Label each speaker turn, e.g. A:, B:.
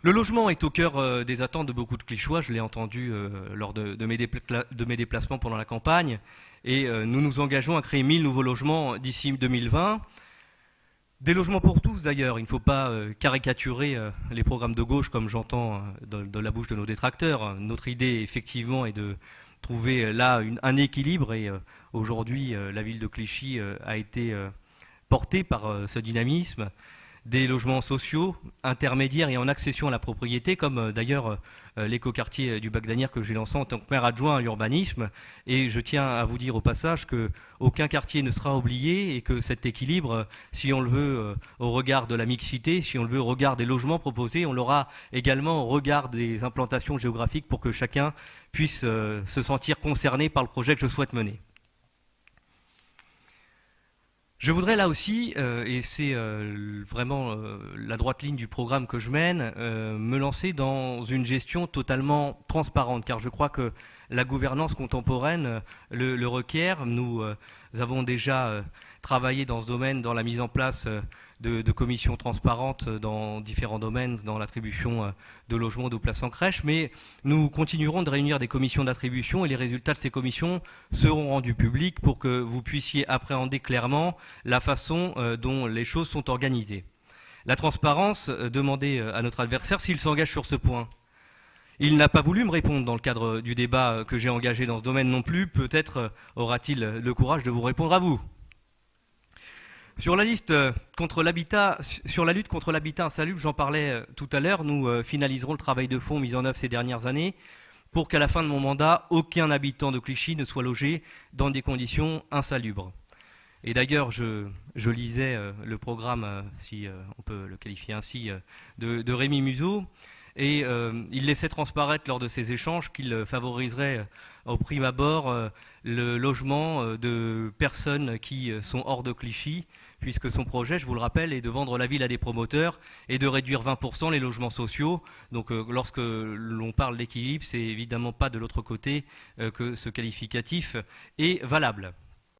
A: Le logement est au cœur des attentes de beaucoup de Clichéois, je l'ai entendu lors de mes déplacements pendant la campagne, et nous nous engageons à créer 1000 nouveaux logements d'ici 2020. Des logements pour tous d'ailleurs, il ne faut pas caricaturer les programmes de gauche comme j'entends de la bouche de nos détracteurs. Notre idée effectivement est de trouver là un équilibre et aujourd'hui la ville de Clichy a été portée par ce dynamisme. Des logements sociaux, intermédiaires et en accession à la propriété, comme d'ailleurs l'écoquartier du Bac d'Anières que j'ai lancé en tant que maire adjoint à l'urbanisme. Et je tiens à vous dire au passage qu'aucun quartier ne sera oublié et que cet équilibre, si on le veut au regard de la mixité, si on le veut au regard des logements proposés, on l'aura également au regard des implantations géographiques pour que chacun puisse se sentir concerné par le projet que je souhaite mener. Je voudrais là aussi, et c'est vraiment la droite ligne du programme que je mène, me lancer dans une gestion totalement transparente, car je crois que la gouvernance contemporaine le requiert. Nous avons déjà travaillé dans ce domaine, dans la mise en place de commissions transparentes dans différents domaines, dans l'attribution de logements ou de places en crèche, mais nous continuerons de réunir des commissions d'attribution et les résultats de ces commissions seront rendus publics pour que vous puissiez appréhender clairement la façon dont les choses sont organisées. La transparence, demandez à notre adversaire s'il s'engage sur ce point. Il n'a pas voulu me répondre dans le cadre du débat que j'ai engagé dans ce domaine non plus. Peut-être aura-t-il le courage de vous répondre à vous. Sur la lutte contre l'habitat insalubre, j'en parlais tout à l'heure, nous finaliserons le travail de fond mis en œuvre ces dernières années pour qu'à la fin de mon mandat, aucun habitant de Clichy ne soit logé dans des conditions insalubres. Et d'ailleurs, je lisais le programme, si on peut le qualifier ainsi, de Rémi Museau, et il laissait transparaître lors de ces échanges qu'il favoriserait au prime abord le logement de personnes qui sont hors de Clichy, puisque son projet, je vous le rappelle, est de vendre la ville à des promoteurs et de réduire 20% les logements sociaux. Donc lorsque l'on parle d'équilibre, c'est évidemment pas de l'autre côté que ce qualificatif est valable.